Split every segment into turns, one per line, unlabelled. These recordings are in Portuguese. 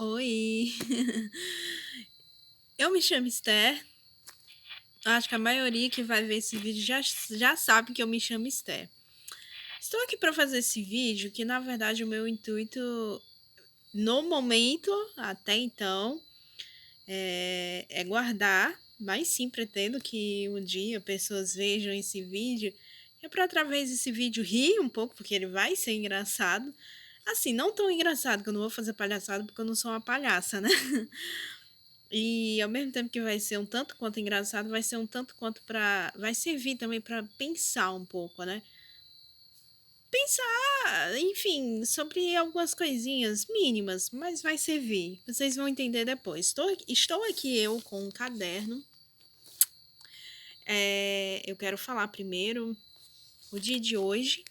Oi! Eu me chamo Esther. Acho que a maioria que vai ver esse vídeo já sabe que eu me chamo Esther. Estou aqui para fazer esse vídeo, que na verdade o meu intuito, no momento, até então, é guardar, mas sim pretendo que um dia pessoas vejam esse vídeo, é para através desse vídeo rir um pouco, porque ele vai ser engraçado. Assim, não tão engraçado, que eu não vou fazer palhaçada, porque eu não sou uma palhaça, né? E ao mesmo tempo que vai ser um tanto quanto engraçado, vai ser um tanto quanto vai servir também para pensar um pouco, né. Pensar, enfim, sobre algumas coisinhas mínimas, mas vai servir. Vocês vão entender depois. Estou aqui eu com um caderno. Eu quero falar primeiro o dia de hoje.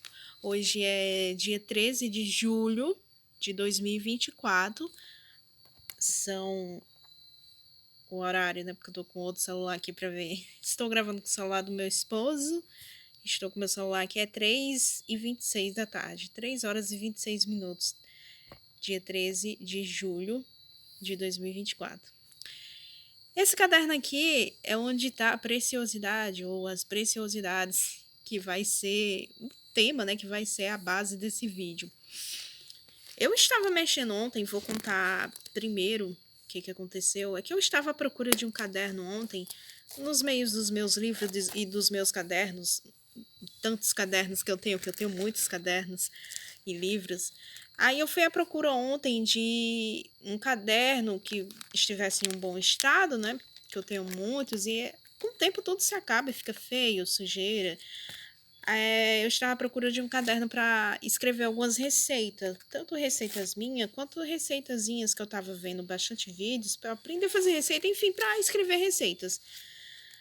Hoje é dia 13 de julho de 2024. São o horário, né, porque eu tô com outro celular aqui para ver. Estou gravando com o celular do meu esposo. Estou com meu celular aqui, é 3h26 da tarde, 3 horas e 26 minutos, dia 13 de julho de 2024. Esse caderno aqui é onde está a preciosidade ou as preciosidades, que vai ser o tema, né, que vai ser a base desse vídeo. Eu estava mexendo ontem, vou contar primeiro o que aconteceu. É que eu estava à procura de um caderno ontem, nos meios dos meus livros e dos meus cadernos, tantos cadernos que eu tenho muitos cadernos e livros. Aí eu fui à procura ontem de um caderno que estivesse em um bom estado, né? Que eu tenho muitos, e com o tempo tudo se acaba e fica feio, sujeira. Eu estava à procura de um caderno para escrever algumas receitas, tanto receitas minhas quanto receitazinhas que eu estava vendo bastante vídeos para aprender a fazer receita, enfim, para escrever receitas.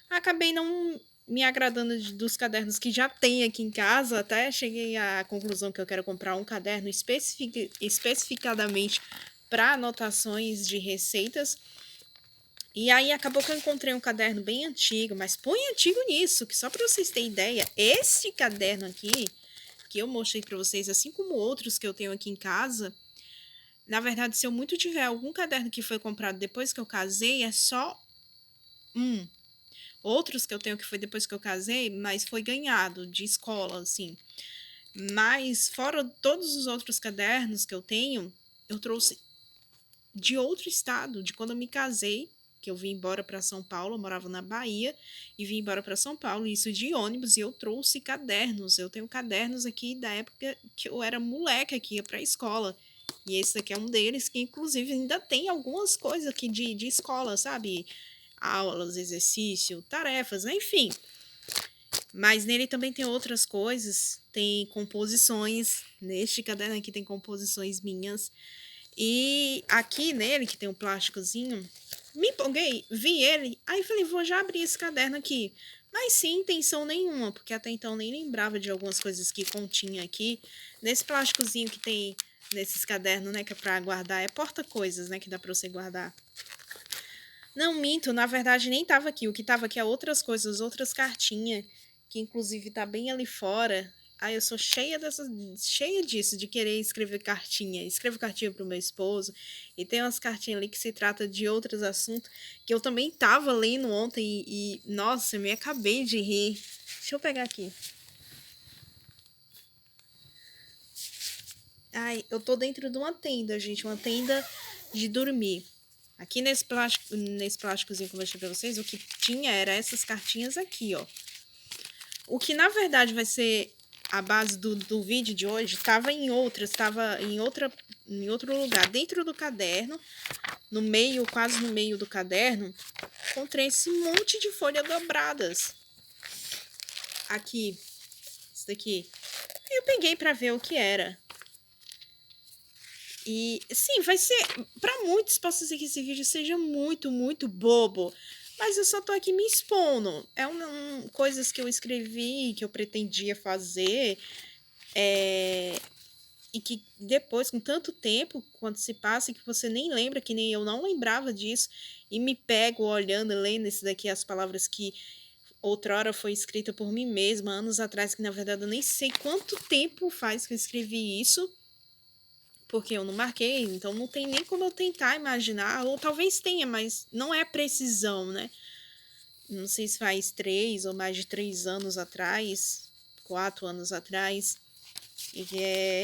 Acabei não me agradando dos cadernos que já tem aqui em casa, até cheguei à conclusão que eu quero comprar um caderno especificadamente para anotações de receitas. E aí acabou que eu encontrei um caderno bem antigo, mas põe antigo nisso, que só para vocês terem ideia, esse caderno aqui, que eu mostrei para vocês, assim como outros que eu tenho aqui em casa, na verdade, se eu muito tiver algum caderno que foi comprado depois que eu casei, é só um. Outros que eu tenho que foi depois que eu casei, mas foi ganhado de escola, assim. Mas fora todos os outros cadernos que eu trouxe de outro estado, de quando eu me casei, que eu vim embora para São Paulo, eu morava na Bahia e vim embora para São Paulo, isso de ônibus, e eu trouxe cadernos. Eu tenho cadernos aqui da época que eu era moleca, que ia para a escola. E esse daqui é um deles, que inclusive ainda tem algumas coisas aqui de escola, sabe? Aulas, exercício, tarefas, enfim. Mas nele também tem outras coisas, tem composições. Neste caderno aqui tem composições minhas. E aqui nele, que tem um plásticozinho, me empolguei, vi ele, aí falei, vou já abrir esse caderno aqui. Mas sem intenção nenhuma, porque até então nem lembrava de algumas coisas que continha aqui. Nesse plásticozinho que tem nesses cadernos, né, que é pra guardar, é porta-coisas, né, que dá pra você guardar. Não, minto, na verdade nem tava aqui. O que tava aqui é outras coisas, outras cartinhas, que inclusive tá bem ali fora. Ai, eu sou cheia disso, de querer escrever cartinha. Escrevo cartinha pro meu esposo, e tem umas cartinhas ali que se trata de outros assuntos, que eu também tava lendo ontem nossa, eu me acabei de rir. Deixa eu pegar aqui. Ai, eu tô dentro de uma tenda, gente, uma tenda de dormir. Aqui nesse plásticozinho que eu mostrei pra vocês, o que tinha era essas cartinhas aqui, ó. O que na verdade vai ser a base do vídeo de hoje, estava em outro lugar, dentro do caderno, no meio, quase no meio do caderno, encontrei esse monte de folhas dobradas. Aqui, isso daqui. Eu peguei pra ver o que era. E sim, vai ser. Para muitos, posso dizer que esse vídeo seja muito, muito bobo. Mas eu só tô aqui me expondo. Coisas que eu escrevi, que eu pretendia fazer. E que depois, com tanto tempo, quando se passa, e que você nem lembra, que nem eu não lembrava disso, e me pego olhando, lendo esse daqui, as palavras que outrora foi escrita por mim mesma, anos atrás, que na verdade eu nem sei quanto tempo faz que eu escrevi isso. porque eu não marquei, então não tem nem como eu tentar imaginar, ou talvez tenha, mas não é precisão, né? Não sei se faz 3 ou mais de 3 anos atrás, 4 anos atrás.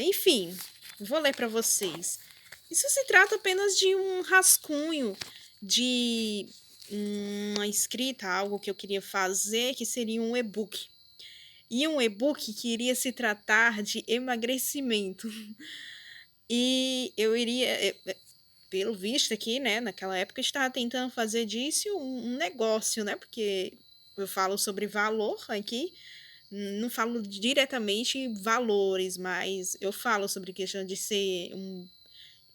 Enfim, vou ler para vocês. Isso se trata apenas de um rascunho de uma escrita, algo que eu queria fazer, que seria um e-book. E um e-book que iria se tratar de emagrecimento. E eu iria, pelo visto aqui, né, naquela época, eu estava tentando fazer disso um negócio, né, porque eu falo sobre valor aqui, não falo diretamente valores, mas eu falo sobre questão de ser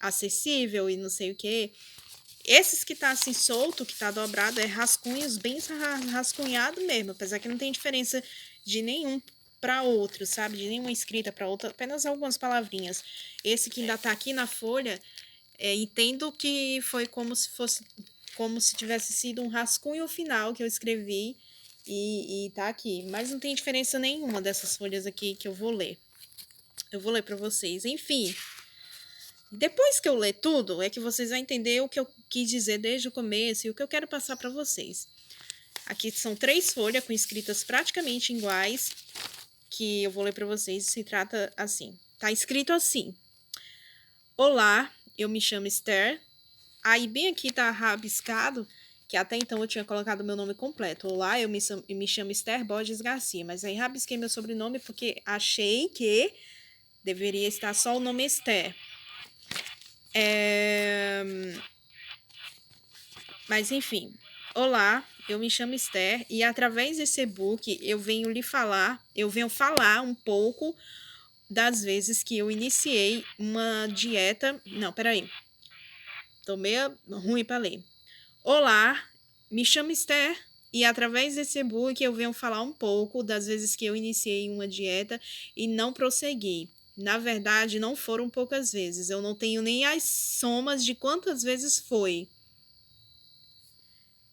acessível e não sei o quê. Esses que tá assim solto, que tá dobrado, é rascunhos bem rascunhado mesmo, apesar que não tem diferença de nenhum para outro, sabe? De nenhuma escrita para outra, apenas algumas palavrinhas. Esse que ainda tá aqui na folha, entendo que foi como se tivesse sido um rascunho final que eu escrevi e tá aqui. Mas não tem diferença nenhuma dessas folhas aqui que eu vou ler. Eu vou ler para vocês. Enfim, depois que eu ler tudo, é que vocês vão entender o que eu quis dizer desde o começo e o que eu quero passar para vocês. Aqui são 3 folhas com escritas praticamente iguais, que eu vou ler para vocês. Se trata assim. Tá escrito assim: Olá, eu me chamo Esther. Aí bem aqui tá rabiscado, que até então eu tinha colocado meu nome completo. Olá, eu me chamo Esther Borges Garcia, mas aí rabisquei meu sobrenome porque achei que deveria estar só o nome Esther. Mas enfim, olá, eu me chamo Esther e através desse e-book eu venho falar um pouco das vezes que eu iniciei uma dieta. Não, peraí. Tô meio ruim para ler. Olá, me chamo Esther e através desse e-book eu venho falar um pouco das vezes que eu iniciei uma dieta e não prossegui. Na verdade, não foram poucas vezes. Eu não tenho nem as somas de quantas vezes foi.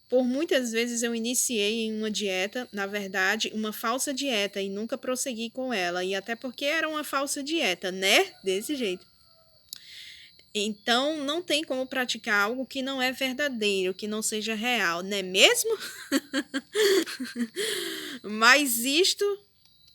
Por muitas vezes eu iniciei em uma dieta, na verdade, uma falsa dieta, e nunca prossegui com ela. E até porque era uma falsa dieta, né? Desse jeito. Então, não tem como praticar algo que não é verdadeiro, que não seja real, não é mesmo? Mas isto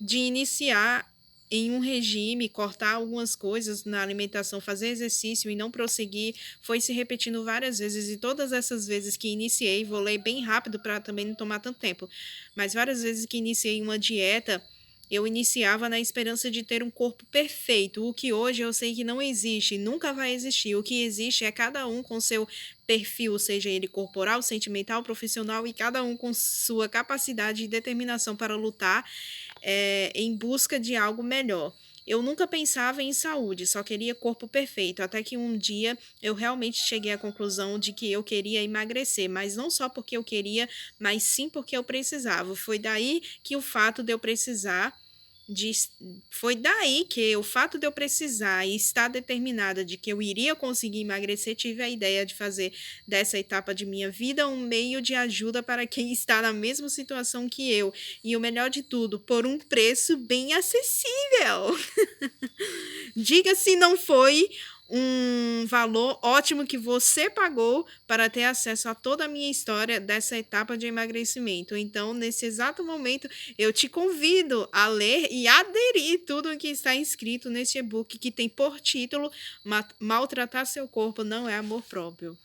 de iniciar em um regime, cortar algumas coisas na alimentação, fazer exercício e não prosseguir, foi se repetindo várias vezes. E todas essas vezes que iniciei, vou ler bem rápido para também não tomar tanto tempo, mas várias vezes que iniciei uma dieta, eu iniciava na esperança de ter um corpo perfeito, o que hoje eu sei que não existe, nunca vai existir. O que existe é cada um com seu perfil, seja ele corporal, sentimental, profissional, e cada um com sua capacidade e determinação para lutar em busca de algo melhor. Eu nunca pensava em saúde, só queria corpo perfeito, até que um dia eu realmente cheguei à conclusão de que eu queria emagrecer, mas não só porque eu queria, mas sim porque eu precisava. Foi daí que o fato de eu precisar e estar determinada de que eu iria conseguir emagrecer, tive a ideia de fazer dessa etapa de minha vida um meio de ajuda para quem está na mesma situação que eu. E o melhor de tudo, por um preço bem acessível. Diga se não foi um valor ótimo que você pagou para ter acesso a toda a minha história dessa etapa de emagrecimento. Então, nesse exato momento, eu te convido a ler e aderir tudo o que está escrito nesse e-book que tem por título Maltratar seu corpo não é amor próprio.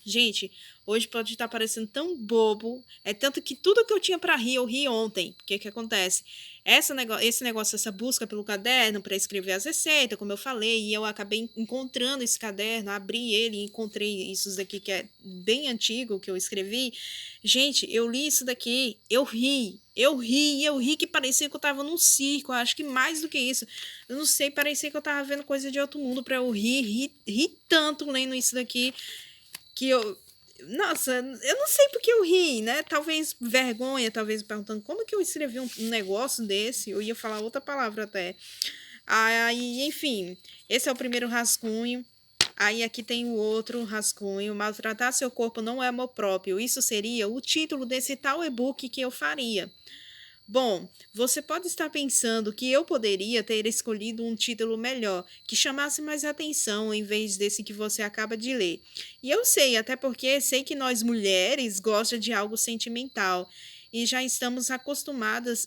Gente, hoje pode estar parecendo tão bobo, é tanto que tudo que eu tinha para rir, eu ri ontem. O que que acontece? Esse negócio, essa busca pelo caderno para escrever as receitas, como eu falei, e eu acabei encontrando esse caderno, abri ele e encontrei isso daqui que é bem antigo, que eu escrevi. Gente, eu li isso daqui, eu ri que parecia que eu estava num circo, acho que mais do que isso. Eu não sei, parecia que eu estava vendo coisa de outro mundo para eu rir tanto lendo isso daqui que eu. Nossa, eu não sei porque eu ri, né? Talvez vergonha, talvez perguntando como que eu escrevi um negócio desse. Eu ia falar outra palavra até. Aí, enfim, esse é o primeiro rascunho. Aí aqui tem o outro rascunho. Maltratar seu corpo não é amor próprio. Isso seria o título desse tal e-book que eu faria. Bom, você pode estar pensando que eu poderia ter escolhido um título melhor, que chamasse mais atenção em vez desse que você acaba de ler. E eu sei, até porque sei que nós mulheres gostamos de algo sentimental e já estamos acostumadas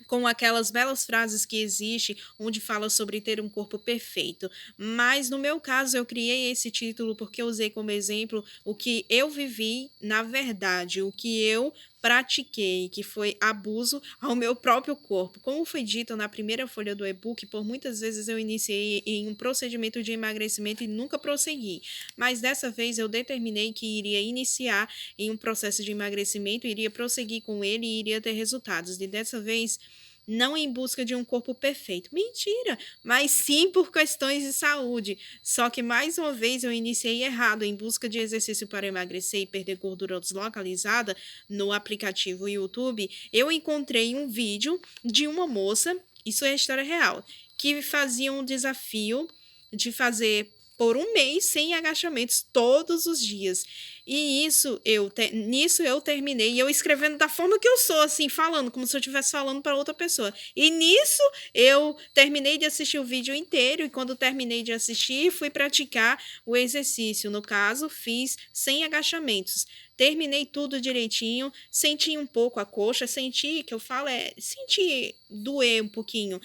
com aquelas belas frases que existe, onde fala sobre ter um corpo perfeito. Mas no meu caso, eu criei esse título porque eu usei como exemplo o que eu vivi na verdade, o que eu pratiquei, que foi abuso ao meu próprio corpo. Como foi dito na primeira folha do e-book, por muitas vezes eu iniciei em um procedimento de emagrecimento e nunca prossegui. Mas dessa vez eu determinei que iria iniciar em um processo de emagrecimento, iria prosseguir com ele e iria ter resultados. E dessa vez não em busca de um corpo perfeito. Mentira! Mas sim por questões de saúde. Só que mais uma vez eu iniciei errado em busca de exercício para emagrecer e perder gordura deslocalizada no aplicativo YouTube. Eu encontrei um vídeo de uma moça, isso é história real, que fazia um desafio de fazer por um mês sem agachamentos todos os dias. E nisso eu terminei, e eu escrevendo da forma que eu sou, assim, falando, como se eu estivesse falando para outra pessoa. E nisso eu terminei de assistir o vídeo inteiro, e quando terminei de assistir, fui praticar o exercício. No caso, fiz 100 agachamentos. Terminei tudo direitinho, senti um pouco a coxa, senti, que eu falo, senti doer um pouquinho.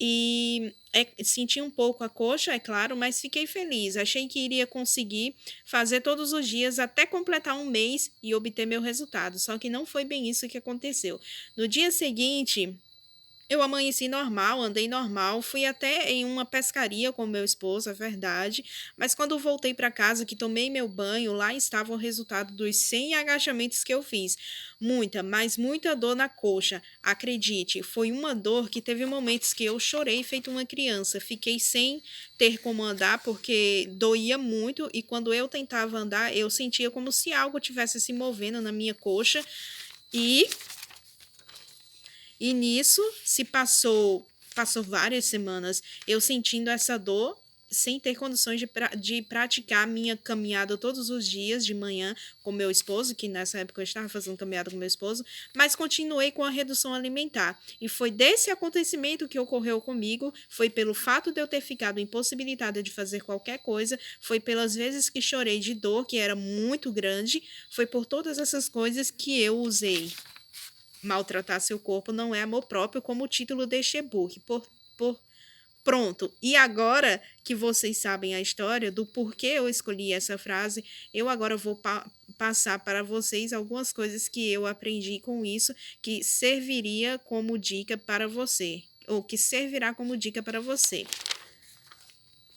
E senti um pouco a coxa, é claro, mas fiquei feliz. Achei que iria conseguir fazer todos os dias até completar um mês e obter meu resultado. Só que não foi bem isso que aconteceu. No dia seguinte, eu amanheci normal, andei normal, fui até em uma pescaria com meu esposo, é verdade, mas quando voltei para casa, que tomei meu banho, lá estava o resultado dos 100 agachamentos que eu fiz. Muita, mas muita dor na coxa. Acredite, foi uma dor que teve momentos que eu chorei feito uma criança. Fiquei sem ter como andar porque doía muito e quando eu tentava andar, eu sentia como se algo tivesse se movendo na minha coxa e nisso se passou várias semanas eu sentindo essa dor, sem ter condições de praticar minha caminhada todos os dias de manhã com meu esposo, que nessa época eu estava fazendo caminhada com meu esposo, mas continuei com a redução alimentar. E foi desse acontecimento que ocorreu comigo, foi pelo fato de eu ter ficado impossibilitada de fazer qualquer coisa, foi pelas vezes que chorei de dor, que era muito grande, foi por todas essas coisas que eu usei. Maltratar seu corpo não é amor próprio, como o título deste e-book. Pronto. E agora que vocês sabem a história do porquê eu escolhi essa frase, eu agora vou passar para vocês algumas coisas que eu aprendi com isso, que serviria como dica para você, ou que servirá como dica para você.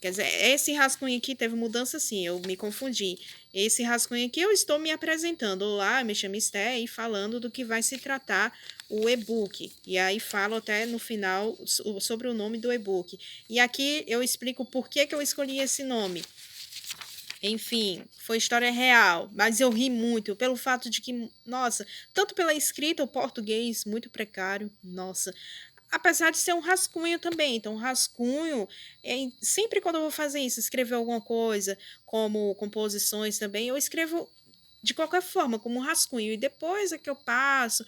Quer dizer, esse rascunho aqui teve mudança sim, eu me confundi. Esse rascunho aqui eu estou me apresentando. Olá, me chamo Esté e falando do que vai se tratar o e-book. E aí falo até no final sobre o nome do e-book. E aqui eu explico por que eu escolhi esse nome. Enfim, foi história real, mas eu ri muito pelo fato de que, nossa, tanto pela escrita, o português muito precário, nossa, apesar de ser um rascunho também. Então, rascunho, sempre quando eu vou fazer isso, escrever alguma coisa, como composições também, eu escrevo de qualquer forma, como um rascunho. E depois é que eu passo,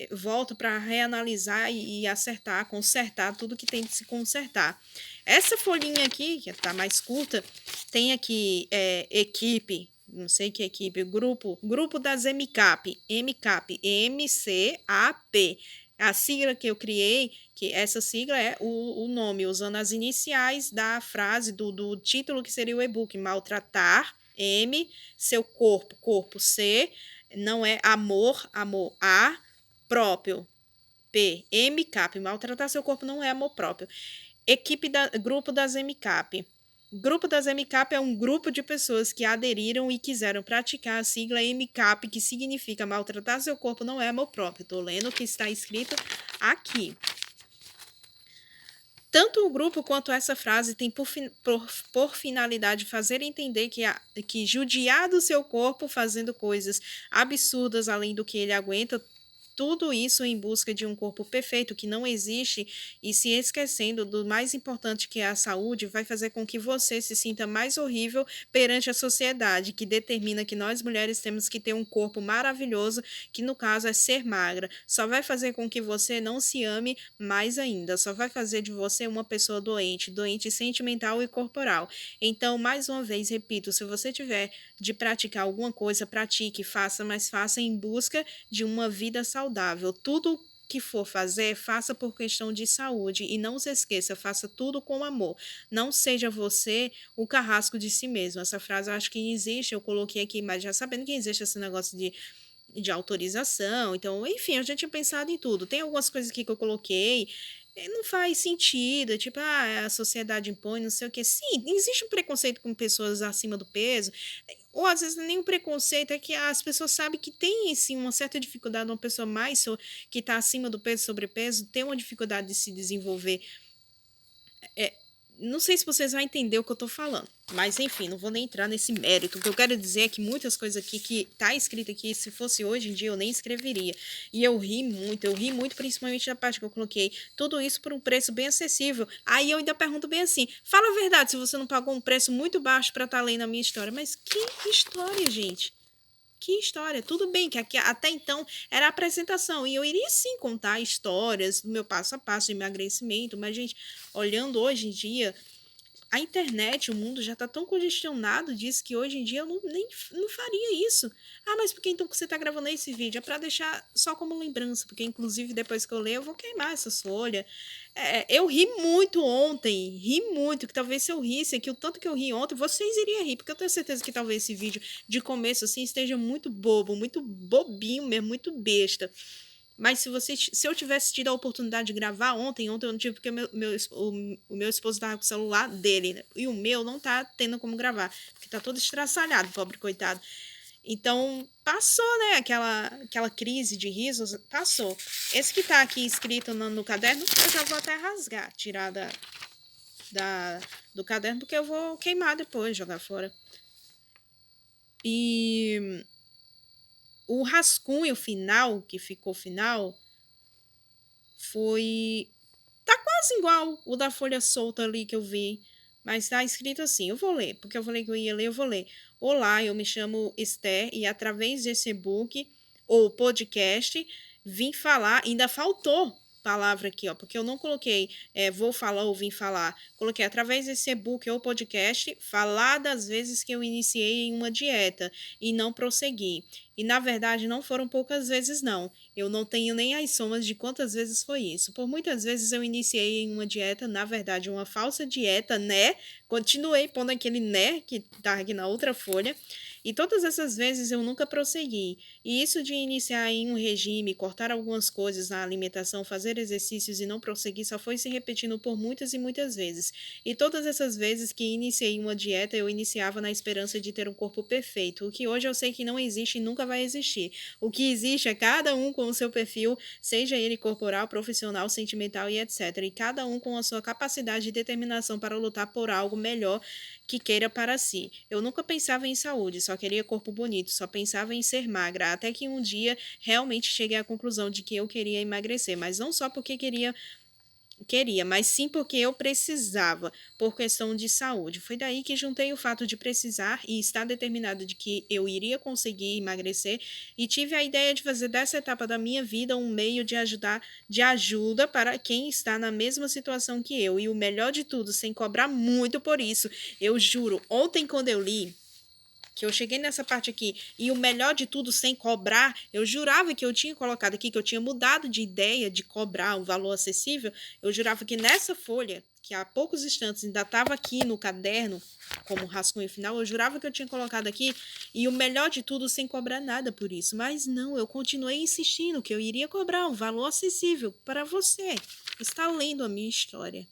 volto para reanalisar e acertar, consertar tudo que tem de se consertar. Essa folhinha aqui, que está mais curta, tem aqui equipe, não sei que equipe, grupo das MCAP, MCAP, M-C-A-P. A sigla que eu criei, que essa sigla é o nome, usando as iniciais da frase, do título que seria o e-book, maltratar, M, seu corpo, corpo C, não é amor, amor A, próprio, P, MCAP, maltratar seu corpo não é amor próprio. Grupo das MCAP. Grupo das MCAP é um grupo de pessoas que aderiram e quiseram praticar a sigla MCAP, que significa maltratar seu corpo não é amor próprio. Estou lendo o que está escrito aqui. Tanto o grupo quanto essa frase tem por finalidade fazer entender que judiar do seu corpo fazendo coisas absurdas além do que ele aguenta, Tudo isso em busca de um corpo perfeito que não existe e se esquecendo do mais importante que é a saúde, vai fazer com que você se sinta mais horrível perante a sociedade, que determina que nós mulheres temos que ter um corpo maravilhoso, que no caso é ser magra. Só vai fazer com que você não se ame mais ainda, só vai fazer de você uma pessoa doente, doente sentimental e corporal. Então, mais uma vez, repito, se você tiver de praticar alguma coisa, pratique, faça, mas faça em busca de uma vida saudável. Tudo que for fazer, faça por questão de saúde e não se esqueça, faça tudo com amor. Não seja você o carrasco de si mesmo. Essa frase eu acho que existe, eu coloquei aqui, mas já sabendo que existe esse negócio de autorização. Então, enfim, eu já tinha pensado em tudo. Tem algumas coisas aqui que eu coloquei, não faz sentido, tipo, a sociedade impõe, não sei o quê. Sim, existe um preconceito com pessoas acima do peso, ou às vezes nem um preconceito, é que as pessoas sabem que tem, sim, uma certa dificuldade, uma pessoa que está acima do peso, sobrepeso, tem uma dificuldade de se desenvolver. É, não sei se vocês vão entender o que eu tô falando, mas enfim, não vou nem entrar nesse mérito. O que eu quero dizer é que muitas coisas aqui que tá escrito aqui, se fosse hoje em dia, eu nem escreveria. E eu ri muito, principalmente da parte que eu coloquei. Tudo isso por um preço bem acessível. Aí eu ainda pergunto bem assim: fala a verdade se você não pagou um preço muito baixo para estar lendo a minha história. Mas que história, gente? Que história? Tudo bem que aqui, até então era a apresentação, e eu iria sim contar histórias do meu passo a passo de emagrecimento, mas, gente, olhando hoje em dia, a internet, o mundo já está tão congestionado disso que hoje em dia eu não faria isso. Ah, mas por que então que você está gravando esse vídeo? É para deixar só como lembrança, porque inclusive depois que eu ler eu vou queimar essa folha. Eu ri muito ontem, ri muito, que talvez se eu risse aqui, o tanto que eu ri ontem, vocês iriam rir, porque eu tenho certeza que talvez esse vídeo de começo assim esteja muito bobo, muito bobinho mesmo, muito besta. Mas se eu tivesse tido a oportunidade de gravar ontem eu não tive, porque o meu esposo estava com o celular dele, né? E o meu não tá tendo como gravar, porque tá todo estraçalhado, pobre coitado. Então, passou, né? Aquela crise de risos, passou. Esse que tá aqui escrito no caderno, eu já vou até rasgar, tirar da, do caderno, porque eu vou queimar depois, jogar fora. E o rascunho final, que ficou final, foi. Tá quase igual o da folha solta ali que eu vi. Mas tá escrito assim, eu vou ler, porque eu falei que eu ia ler, eu vou ler. Olá, eu me chamo Esther e através desse e-book ou podcast vim falar, ainda faltou palavra aqui, ó, porque eu não coloquei vou falar ou vim falar. Coloquei através desse e-book ou podcast falar das vezes que eu iniciei em uma dieta e não prossegui. E na verdade não foram poucas vezes não. Eu não tenho nem as somas de quantas vezes foi isso. Por muitas vezes eu iniciei em uma dieta, na verdade, uma falsa dieta, né? Continuei pondo aquele né que tá aqui na outra folha. E todas essas vezes eu nunca prossegui. E isso de iniciar em um regime, cortar algumas coisas na alimentação, fazer exercícios e não prosseguir só foi se repetindo por muitas e muitas vezes. E todas essas vezes que iniciei uma dieta, eu iniciava na esperança de ter um corpo perfeito, o que hoje eu sei que não existe e nunca vai existir. O que existe é cada um com o seu perfil, seja ele corporal, profissional, sentimental e etc. E cada um com a sua capacidade e determinação para lutar por algo melhor que queira para si. Eu nunca pensava em saúde, só queria corpo bonito, só pensava em ser magra, até que um dia realmente cheguei à conclusão de que eu queria emagrecer, mas não só porque queria, mas sim porque eu precisava, por questão de saúde. Foi daí que juntei o fato de precisar e estar determinado de que eu iria conseguir emagrecer e tive a ideia de fazer dessa etapa da minha vida um meio de ajuda para quem está na mesma situação que eu. E o melhor de tudo, sem cobrar muito por isso. Eu juro, ontem quando eu li que eu cheguei nessa parte aqui, e o melhor de tudo, sem cobrar, eu jurava que eu tinha colocado aqui, que eu tinha mudado de ideia de cobrar um valor acessível, eu jurava que nessa folha, que há poucos instantes ainda estava aqui no caderno, como rascunho final, eu jurava que eu tinha colocado aqui, e o melhor de tudo, sem cobrar nada por isso, mas não, eu continuei insistindo que eu iria cobrar um valor acessível para você. Está lendo a minha história.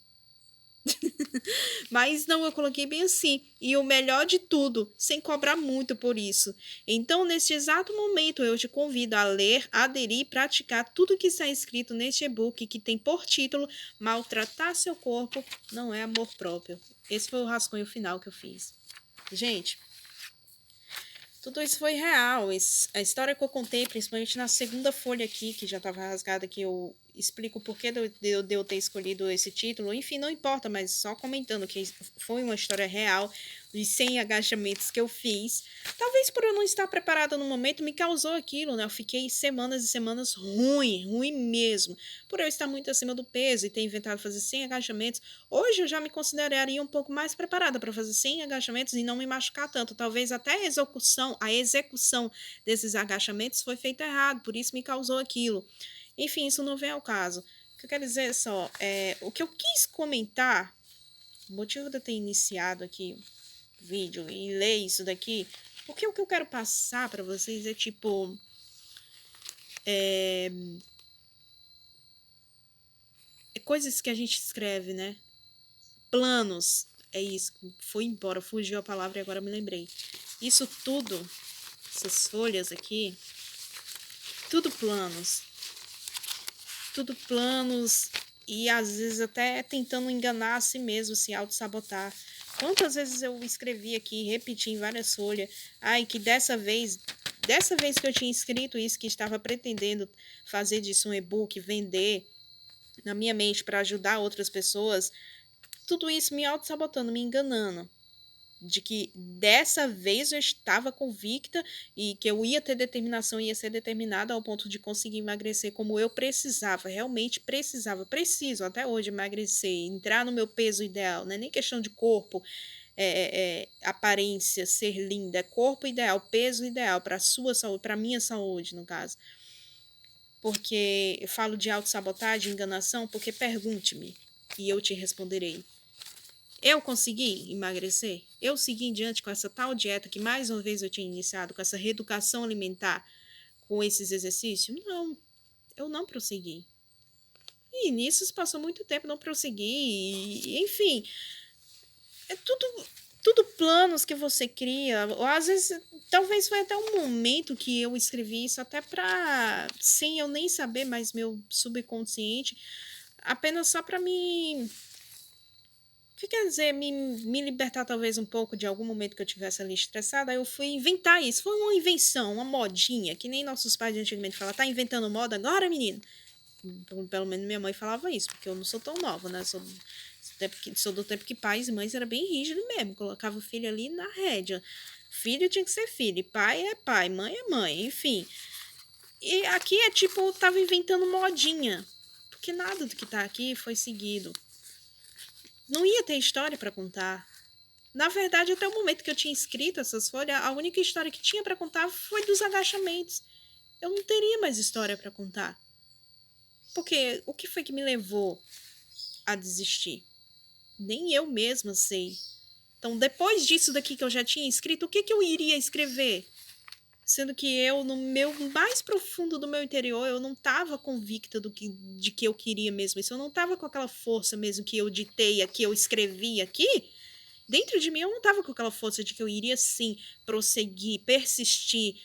Mas não, eu coloquei bem assim. E o melhor de tudo, sem cobrar muito por isso. Então, neste exato momento, eu te convido a ler, aderir e praticar tudo que está escrito neste e-book que tem por título Maltratar seu corpo não é amor próprio. Esse foi o rascunho final que eu fiz. Gente, Tudo isso foi real. A história que eu contei, principalmente na segunda folha aqui, que já estava rasgada, que eu explico o porquê de eu ter escolhido esse título. Enfim, não importa, mas só comentando que foi uma história real de 100 agachamentos que eu fiz. Talvez por eu não estar preparada no momento, me causou aquilo, né? Eu fiquei semanas e semanas ruim, ruim mesmo. Por eu estar muito acima do peso e ter inventado fazer 100 agachamentos. Hoje eu já me consideraria um pouco mais preparada para fazer 100 agachamentos e não me machucar tanto. Talvez até a execução desses agachamentos foi feita errado, por isso me causou aquilo. Enfim, isso não vem ao caso. O que eu quero dizer só, o que eu quis comentar, o motivo de eu ter iniciado aqui o vídeo e ler isso daqui, porque o que eu quero passar para vocês é tipo, é, coisas que a gente escreve, né? Planos. É isso. Foi embora, fugiu a palavra e agora me lembrei. Isso tudo, essas folhas aqui, tudo planos. Tudo planos e às vezes até tentando enganar a si mesmo, se auto-sabotar. Quantas vezes eu escrevi aqui, repeti em várias folhas, ai, que dessa vez que eu tinha escrito isso, que estava pretendendo fazer disso um e-book, vender na minha mente para ajudar outras pessoas, tudo isso me auto-sabotando, me enganando. De que dessa vez eu estava convicta e que eu ia ter determinação, ia ser determinada ao ponto de conseguir emagrecer como eu precisava, realmente precisava, preciso até hoje emagrecer, entrar no meu peso ideal, não é nem questão de corpo, aparência, ser linda, é corpo ideal, peso ideal para a sua saúde, para a minha saúde, no caso. Porque eu falo de autossabotagem, enganação, porque pergunte-me e eu te responderei. Eu consegui emagrecer? Eu segui em diante com essa tal dieta que mais uma vez eu tinha iniciado, com essa reeducação alimentar, com esses exercícios? Não, eu não prossegui. E nisso se passou muito tempo, não prossegui. Enfim, é tudo planos que você cria. Ou às vezes, talvez foi até um momento que eu escrevi isso até para, sem eu nem saber, mas meu subconsciente, apenas só para me o que quer dizer me libertar talvez um pouco de algum momento que eu tivesse ali estressada, aí eu fui inventar isso. Foi uma invenção, uma modinha, que nem nossos pais antigamente falavam, tá inventando moda agora, menino? Pelo menos minha mãe falava isso, porque eu não sou tão nova, né? Sou do tempo que pais e mães eram bem rígidos mesmo, colocava o filho ali na rédea. Filho tinha que ser filho, pai é pai, mãe é mãe, enfim. E aqui é tipo, tava inventando modinha, porque nada do que tá aqui foi seguido. Não ia ter história para contar. Na verdade, até o momento que eu tinha escrito essas folhas, a única história que tinha para contar foi dos agachamentos. Eu não teria mais história para contar. Porque o que foi que me levou a desistir? Nem eu mesma sei. Então, depois disso daqui que eu já tinha escrito, o que eu iria escrever? Sendo que eu, no meu mais profundo do meu interior, eu não estava convicta de que eu queria mesmo isso. Eu não estava com aquela força mesmo que eu ditei aqui, eu escrevi aqui. Dentro de mim eu não estava com aquela força de que eu iria sim prosseguir, persistir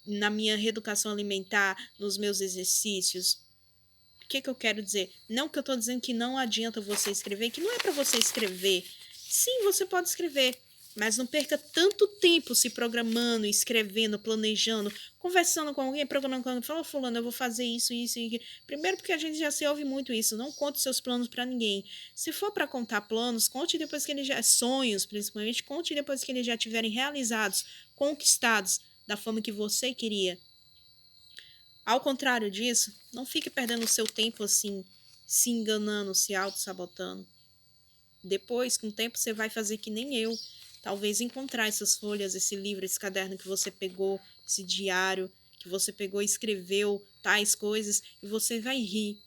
na minha reeducação alimentar, nos meus exercícios. O que eu quero dizer? Não que eu estou dizendo que não adianta você escrever, que não é para você escrever. Sim, você pode escrever, mas não perca tanto tempo se programando, escrevendo, planejando, conversando com alguém, programando com alguém. Fala, fulano, eu vou fazer isso, isso e aquilo. Primeiro porque a gente já se ouve muito isso. Não conte seus planos para ninguém. Se for para contar planos, conte depois que eles já... Sonhos, principalmente, conte depois que eles já tiverem realizados, conquistados da forma que você queria. Ao contrário disso, não fique perdendo o seu tempo assim, se enganando, se auto-sabotando. Depois, com o tempo, você vai fazer que nem eu. Talvez encontrar essas folhas, esse livro, esse caderno que você pegou, esse diário que você pegou e escreveu tais coisas, e você vai rir.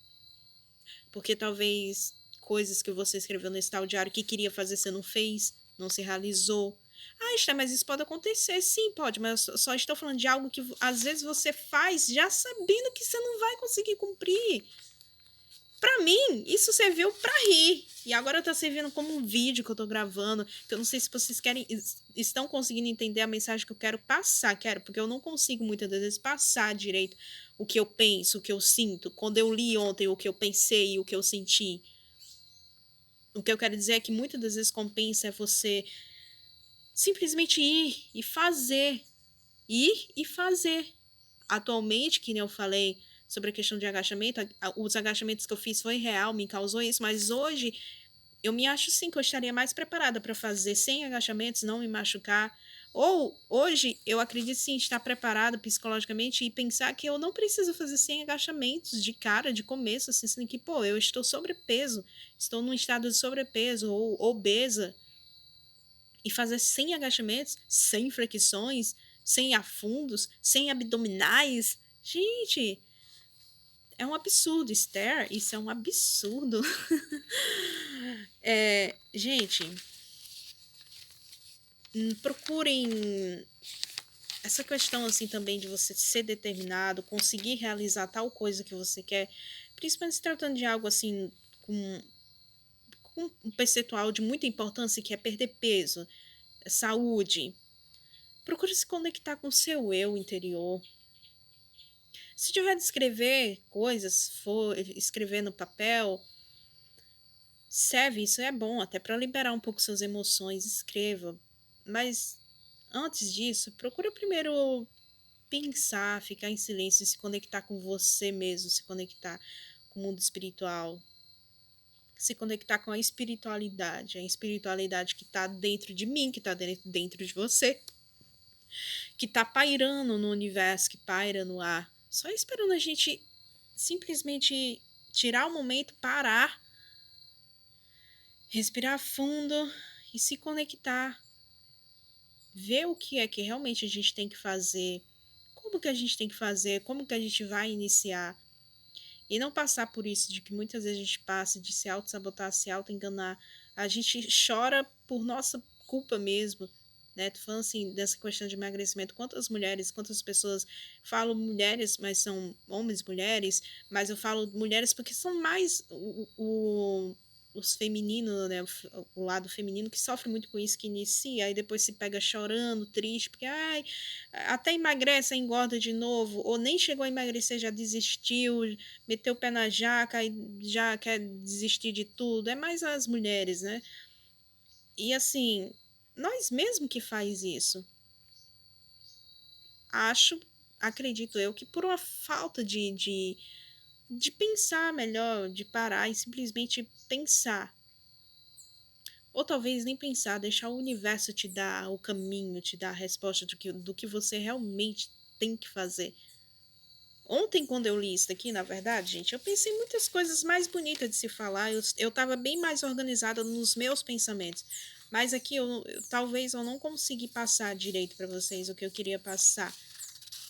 Porque talvez coisas que você escreveu nesse tal diário que queria fazer, você não fez, não se realizou. Ah, Esther, mas isso pode acontecer. Sim, pode, mas eu só estou falando de algo que às vezes você faz já sabendo que você não vai conseguir cumprir. Pra mim, isso serviu pra rir. E agora tá servindo como um vídeo que eu tô gravando, que eu não sei se vocês estão conseguindo entender a mensagem que eu quero passar, porque eu não consigo muitas das vezes passar direito o que eu penso, o que eu sinto. Quando eu li ontem o que eu pensei e o que eu senti. O que eu quero dizer é que muitas das vezes compensa é você simplesmente ir e fazer. ir e fazer. Atualmente, que nem eu falei sobre a questão de agachamento, os agachamentos que eu fiz foi real, me causou isso, mas hoje eu me acho sim que eu estaria mais preparada para fazer sem agachamentos, não me machucar. Ou hoje eu acredito sim estar preparada psicologicamente e pensar que eu não preciso fazer sem agachamentos de cara, de começo, assim, sendo que, pô, eu estou sobrepeso, estou num estado de sobrepeso ou obesa, e fazer sem agachamentos, sem flexões, sem afundos, sem abdominais. Gente, é um absurdo, Esther, isso é um absurdo. Gente, procurem essa questão assim também de você ser determinado, conseguir realizar tal coisa que você quer, principalmente se tratando de algo assim com um percentual de muita importância que é perder peso, saúde. Procure se conectar com o seu eu interior. Se tiver de escrever coisas, for escrever no papel, serve, isso é bom, até para liberar um pouco suas emoções, escreva. Mas antes disso, procura primeiro pensar, ficar em silêncio, se conectar com você mesmo, se conectar com o mundo espiritual, se conectar com a espiritualidade que está dentro de mim, que está dentro de você, que está pairando no universo, que paira no ar, só esperando a gente simplesmente tirar o momento, parar, respirar fundo e se conectar, ver o que é que realmente a gente tem que fazer, como que a gente tem que fazer, como que a gente vai iniciar. E não passar por isso de que muitas vezes a gente passa de se auto-sabotar, se auto-enganar. A gente chora por nossa culpa mesmo, né? Tô falando assim, dessa questão de emagrecimento. Quantas mulheres, quantas pessoas, falo mulheres, mas são homens, mulheres, mas eu falo mulheres porque são mais os femininos, né? O lado feminino que sofre muito com isso, que inicia, aí depois se pega chorando, triste, porque ai, até emagrece, aí engorda de novo, ou nem chegou a emagrecer, já desistiu, meteu o pé na jaca e já quer desistir de tudo. É mais as mulheres, né? E assim, nós mesmo que faz isso. Acho, acredito eu, que por uma falta de pensar melhor, de parar e simplesmente pensar. Ou talvez nem pensar, deixar o universo te dar o caminho, te dar a resposta do que você realmente tem que fazer. Ontem, quando eu li isso aqui, na verdade, gente, eu pensei em muitas coisas mais bonitas de se falar. Eu tava bem mais organizada nos meus pensamentos. Mas aqui, talvez eu não consegui passar direito para vocês o que eu queria passar.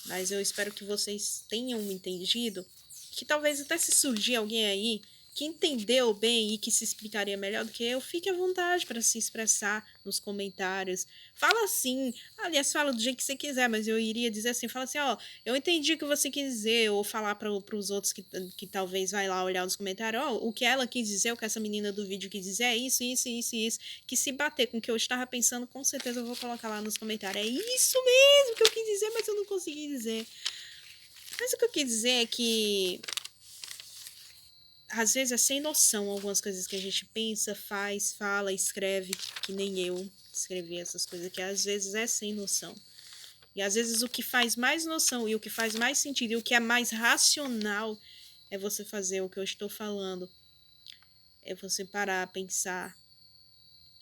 Mas eu espero que vocês tenham entendido. Que talvez até se surgir alguém aí que entendeu bem e que se explicaria melhor do que eu, fique à vontade para se expressar nos comentários. Fala assim, aliás, fala do jeito que você quiser, mas eu iria dizer assim, fala assim, ó, eu entendi o que você quis dizer, ou falar para os outros que talvez vai lá olhar nos comentários, ó, o que ela quis dizer, o que essa menina do vídeo quis dizer é isso, isso, isso, isso, que se bater com o que eu estava pensando, com certeza eu vou colocar lá nos comentários. É isso mesmo que eu quis dizer, mas eu não consegui dizer. Mas o que eu quis dizer é que às vezes é sem noção algumas coisas que a gente pensa, faz, fala, escreve, que nem eu escrevi essas coisas, que às vezes é sem noção. E às vezes o que faz mais noção e o que faz mais sentido e o que é mais racional é você fazer o que eu estou falando. É você parar, pensar,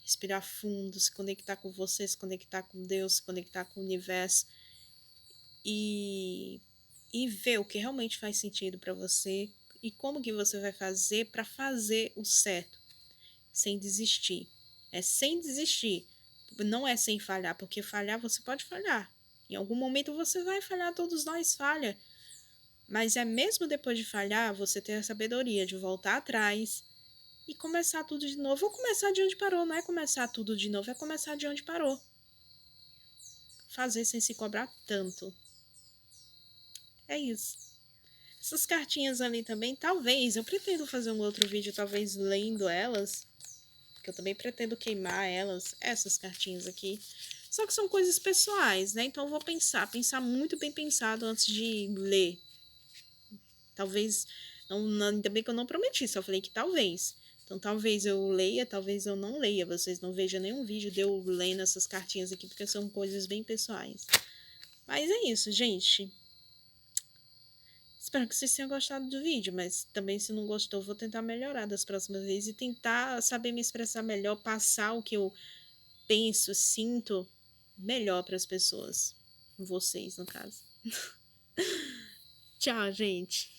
respirar fundo, se conectar com você, se conectar com Deus, se conectar com o universo e, e ver o que realmente faz sentido para você e como que você vai fazer para fazer o certo, sem desistir. É sem desistir, não é sem falhar, porque falhar você pode falhar. Em algum momento você vai falhar, todos nós falha. Mas é mesmo depois de falhar, você ter a sabedoria de voltar atrás e começar tudo de novo. Ou começar de onde parou, não é começar tudo de novo, é começar de onde parou. Fazer sem se cobrar tanto. É isso. Essas cartinhas ali também, talvez, eu pretendo fazer um outro vídeo, talvez lendo elas, que eu também pretendo queimar elas, essas cartinhas aqui. Só que são coisas pessoais, né? Então eu vou pensar muito bem pensado antes de ler. Talvez, ainda bem que eu não prometi, só falei que talvez. Então talvez eu leia, talvez eu não leia. Vocês não vejam nenhum vídeo de eu lendo essas cartinhas aqui, porque são coisas bem pessoais. Mas é isso, gente. Espero que vocês tenham gostado do vídeo, mas também se não gostou, vou tentar melhorar das próximas vezes e tentar saber me expressar melhor, passar o que eu penso, sinto melhor para as pessoas. Vocês, no caso. Tchau, gente.